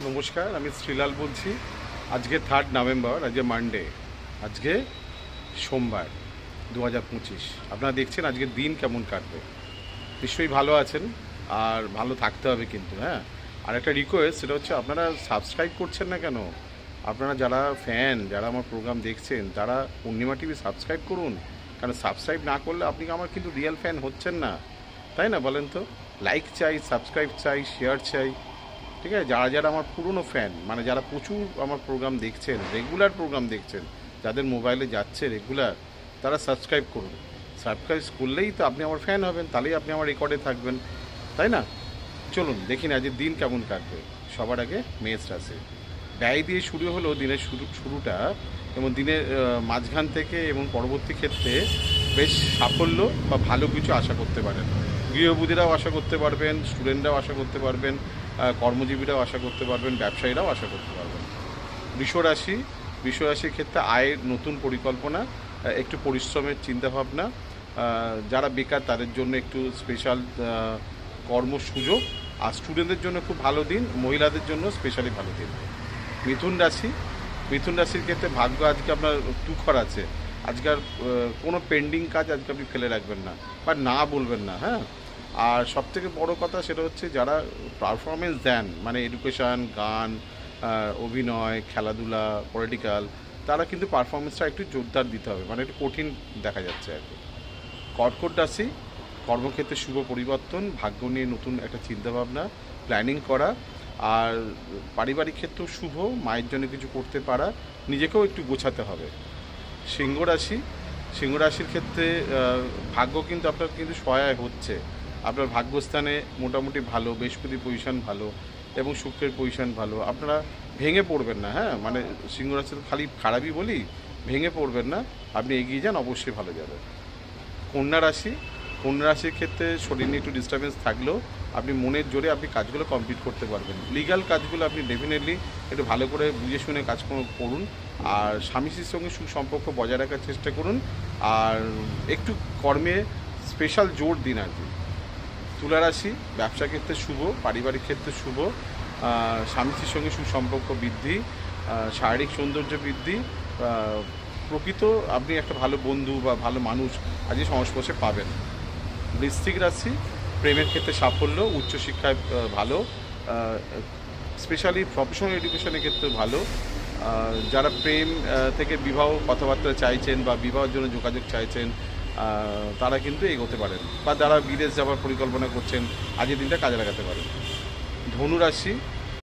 নমস্কার, আমি শ্রীলাল বলছি। আজকে 3 নভেম্বর, আজকে মানডে, আজকে সোমবার 2025। আপনারা দেখছেন আজকের দিন কেমন কাটবে। নিশ্চয়ই ভালো আছেন, আর ভালো থাকতে হবে কিন্তু। হ্যাঁ, আর একটা রিকোয়েস্ট, সেটা হচ্ছে আপনারা সাবস্ক্রাইব করছেন না কেন? আপনারা যারা ফ্যান, যারা আমার প্রোগ্রাম দেখছেন, তারা পূর্ণিমা টিভি সাবস্ক্রাইব করুন। কারণ সাবস্ক্রাইব না করলে আপনি আমার কিন্তু রিয়েল ফ্যান হচ্ছেন না, তাই না? বলেন তো। লাইক চাই, সাবস্ক্রাইব চাই, শেয়ার চাই। ঠিক আছে, যারা যারা আমার পুরনো ফ্যান, মানে যারা প্রচুর আমার প্রোগ্রাম দেখছেন, রেগুলার প্রোগ্রাম দেখছেন, যাদের মোবাইলে যাচ্ছে রেগুলার, তারা সাবস্ক্রাইব করুন। সাবস্ক্রাইব করলেই তো আপনি আমার ফ্যান হবেন, তাহলেই আপনি আমার রেকর্ডে থাকবেন, তাই না? চলুন দেখি না আজকের দিন কেমন কাটবে। সবার আগে মেষ রাশি। ব্যয় দিয়ে শুরু হলো দিনের শুরুটা, এবং দিনের মাঝখান থেকে এবং পরবর্তী ক্ষেত্রে বেশ সাফল্য বা ভালো কিছু আশা করতে পারেন। গৃহবধূরাও আশা করতে পারবেন, স্টুডেন্টরাও আশা করতে পারবেন, কর্মজীবীরাও আশা করতে পারবেন, ব্যবসায়ীরাও আশা করতে পারবেন। বৃষরাশি, বৃষরাশির ক্ষেত্রে আয়ের নতুন পরিকল্পনা, একটু পরিশ্রমের চিন্তাভাবনা, যারা বেকার তাদের জন্য একটু স্পেশাল কর্মসুযোগ, আর স্টুডেন্টদের জন্য খুব ভালো দিন, মহিলাদের জন্য স্পেশালি ভালো দিন। মিথুন রাশি, মিথুন রাশির ক্ষেত্রে ভাগ্য আজকে আপনার তুখর আছে। আজকাল কোনো পেন্ডিং কাজ আজকে আপনি ফেলে রাখবেন না, বা না বলবেন না। হ্যাঁ, আর সবথেকে বড় কথা সেটা হচ্ছে যারা পারফরমেন্স দেন, মানে এডুকেশান, গান, অভিনয়, খেলাধুলা, পলিটিক্যাল, তারা কিন্তু পারফরমেন্সটা একটু জোরদার দিতে হবে, মানে একটু কঠিন দেখা যাচ্ছে আর কি। কর্কট রাশি, কর্মক্ষেত্রে শুভ পরিবর্তন, ভাগ্য নিয়ে নতুন একটা চিন্তাভাবনা, প্ল্যানিং করা, আর পারিবারিক ক্ষেত্রেও শুভ, মায়ের জন্য কিছু করতে পারা, নিজেকেও একটু গোছাতে হবে। সিংহ রাশি, সিংহ রাশির ক্ষেত্রে ভাগ্য কিন্তু আপনার কিন্তু সহায় হচ্ছে। আপনার ভাগ্যস্থানে মোটামুটি ভালো, বৃহস্পতি পজিশন ভালো এবং শুক্রের পজিশন ভালো। আপনারা ভেঙে পড়বেন না। হ্যাঁ, মানে সিংহ রাশির খালি খারাপই বলি, ভেঙে পড়বেন না, আপনি এগিয়ে যান, অবশ্যই ভালো যাবে। কন্যা রাশি, কন্যা রাশির ক্ষেত্রে শরীর নিয়ে একটু ডিস্টারবেন্স থাকলেও আপনি মনের জোরে আপনি কাজগুলো কমপ্লিট করতে পারবেন। লিগ্যাল কাজগুলো আপনি ডেফিনেটলি একটু ভালো করে বুঝে শুনে কাজ করুন, আর স্বামী স্ত্রীর সঙ্গে সুসম্পর্ক বজায় রাখার চেষ্টা করুন, আর একটু কর্মে স্পেশাল জোর দিন আর কি। তুলা রাশি, ব্যবসা ক্ষেত্রে শুভ, পারিবারিক ক্ষেত্রে শুভ, স্বামী স্ত্রীর সঙ্গে সুসম্পর্ক বৃদ্ধি, শারীরিক সৌন্দর্য বৃদ্ধি, প্রকৃত আপনি একটা ভালো বন্ধু বা ভালো মানুষ আজকে সংস্পর্শে পাবেন। বৃশ্চিক রাশি, প্রেমের ক্ষেত্রে সাফল্য, উচ্চশিক্ষায় ভালো, স্পেশালি প্রফেশনাল এডুকেশনের ক্ষেত্রে ভালো। যারা প্রেম থেকে বিবাহ কথাবার্তা চাইছেন বা বিবাহের জন্য যোগাযোগ চাইছেন, তারা কিন্তু এগোতে পারেন, বা যারা বিদেশ যাওয়ার পরিকল্পনা করছেন, আজকের দিনটা কাজে লাগাতে পারেন। ধনুরাশি,